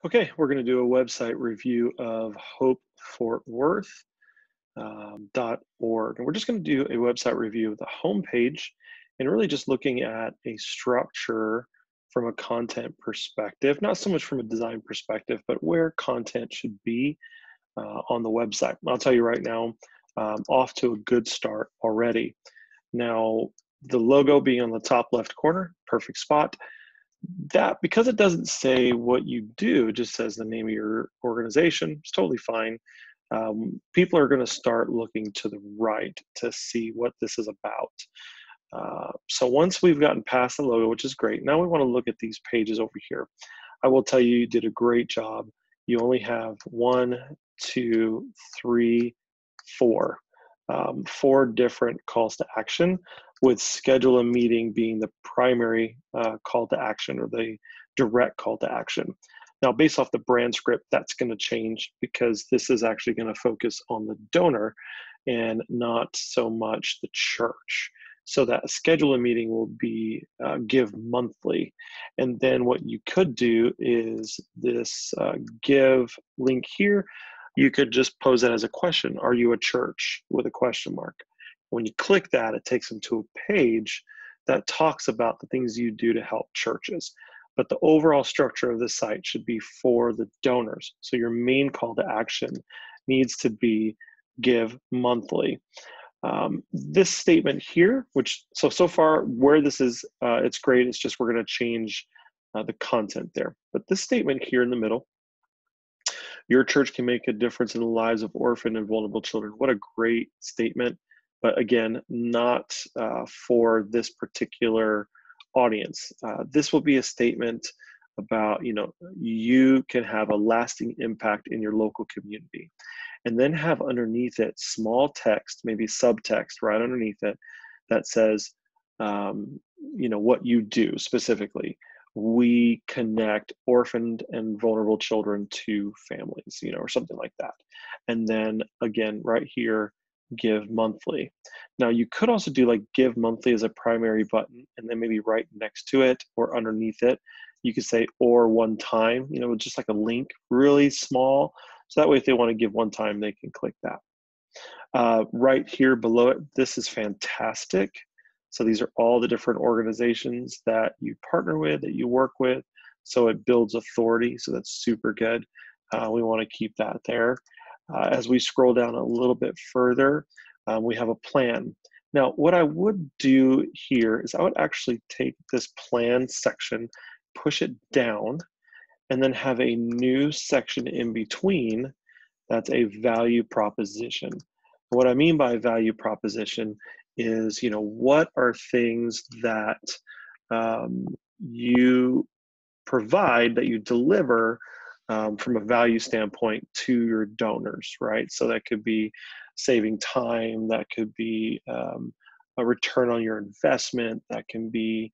Okay, we're going to do a website review of hopefortworth.org. And we're just going to do a website review of the homepage and really just looking at a structure from a content perspective, not so much from a design perspective, but where content should be on the website. I'll tell you right now, off to a good start already. Now, the logo being on the top left corner, perfect spot. That, because it doesn't say what you do, it just says the name of your organization, it's totally fine. People are going to start looking to the right to see what this is about. So once we've gotten past the logo, which is great, now we want to look at these pages over here. I will tell you, you did a great job. You only have one, two, three, four different calls to action, with schedule a meeting being the primary call to action, or the direct call to action. Now, based off the brand script, that's going to change because this is actually going to focus on the donor and not so much the church. So that schedule a meeting will be give monthly. And then what you could do is this give link here, you could just pose that as a question. Are you a church, with a question mark? When you click that, it takes them to a page that talks about the things you do to help churches. But the overall structure of the site should be for the donors. So your main call to action needs to be give monthly. This statement here, which so far where this is, it's great. It's just we're going to change the content there. But this statement here in the middle, your church can make a difference in the lives of orphan and vulnerable children. What a great statement. But again, not for this particular audience. This will be a statement about, you can have a lasting impact in your local community. And then have underneath it small text, maybe subtext right underneath it, that says, what you do specifically. We connect orphaned and vulnerable children to families, or something like that. And then again, right here, give monthly. Now you could also do like give monthly as a primary button, and then maybe right next to it or underneath it, you could say or one time, just like a link, really small. So that way, if they want to give one time, they can click that. Right here below it, this is fantastic. So these are all the different organizations that you partner with, that you work with. So it builds authority. So that's super good. We want to keep that there. As we scroll down a little bit further, we have a plan. Now, what I would do here is I would actually take this plan section, push it down, and then have a new section in between that's a value proposition. What I mean by value proposition is, what are things that you provide, that you deliver from a value standpoint to your donors, right? So that could be saving time, that could be a return on your investment, that can be,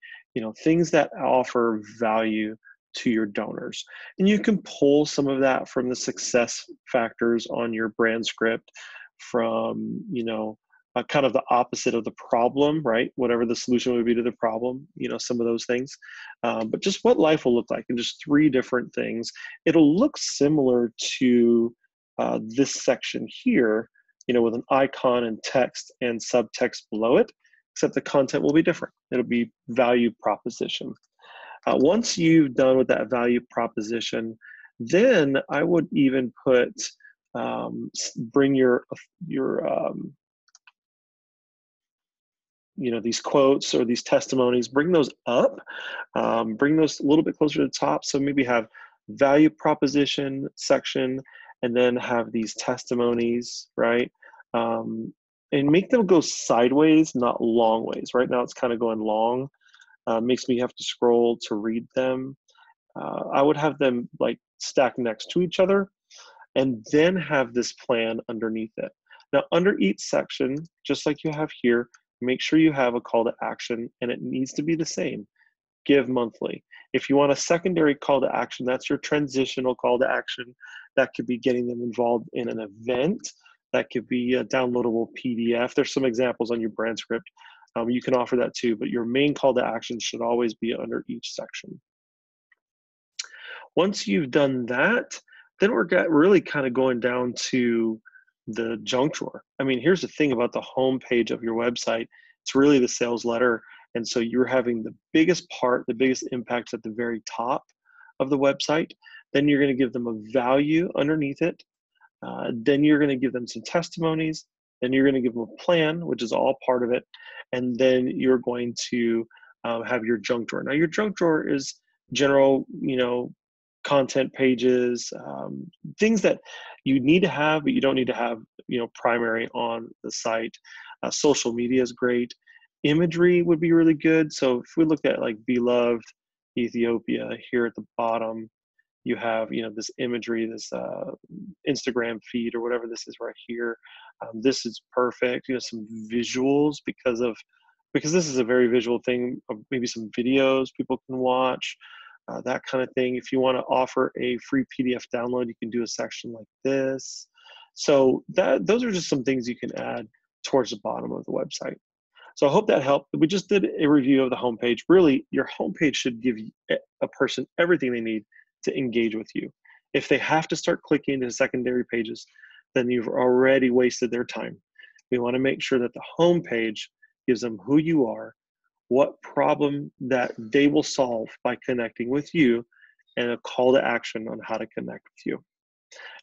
things that offer value to your donors. And you can pull some of that from the success factors on your brand script, from, kind of the opposite of the problem, right? Whatever the solution would be to the problem, some of those things. But just what life will look like in just 3 different things. It'll look similar to this section here, with an icon and text and subtext below it, except the content will be different. It'll be value proposition. Once you've done with that value proposition, then I would even put, bring your these quotes or these testimonies, bring those up, bring those a little bit closer to the top. So maybe have value proposition section, and then have these testimonies, right? And make them go sideways, not long ways. Right now it's kind of going long. Makes me have to scroll to read them. I would have them like stacked next to each other, and then have this plan underneath it. Now, under each section, just like you have here, make sure you have a call to action, and it needs to be the same. Give monthly. If you want a secondary call to action, that's your transitional call to action. That could be getting them involved in an event. That could be a downloadable PDF. There's some examples on your brand script. You can offer that too, but your main call to action should always be under each section. Once you've done that, then we're really kind of going down to the junk drawer. I mean, here's the thing about the home page of your website. It's really the sales letter. And so you're having the biggest part, the biggest impact at the very top of the website. Then you're going to give them a value underneath it. Then you're going to give them some testimonies. Then you're going to give them a plan, which is all part of it. And then you're going to have your junk drawer. Now, your junk drawer is general, content pages, things that you need to have, but you don't need to have, primary on the site. Social media is great. Imagery would be really good. So if we looked at like Beloved Ethiopia here at the bottom, you have, this imagery, this Instagram feed or whatever this is right here. This is perfect. Some visuals because this is a very visual thing. Maybe some videos people can watch, that kind of thing. If you want to offer a free PDF download, you can do a section like this. So those are just some things you can add towards the bottom of the website. So I hope that helped. We just did a review of the homepage. Really, your homepage should give a person everything they need to engage with you. If they have to start clicking to secondary pages, then you've already wasted their time. We want to make sure that the homepage gives them who you are, what problem that they will solve by connecting with you, and a call to action on how to connect with you.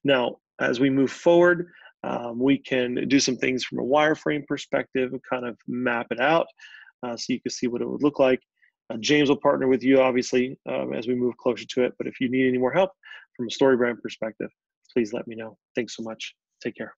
Now, as we move forward, we can do some things from a wireframe perspective and kind of map it out so you can see what it would look like. James will partner with you, obviously, as we move closer to it. But if you need any more help from a StoryBrand perspective, please let me know. Thanks so much. Take care.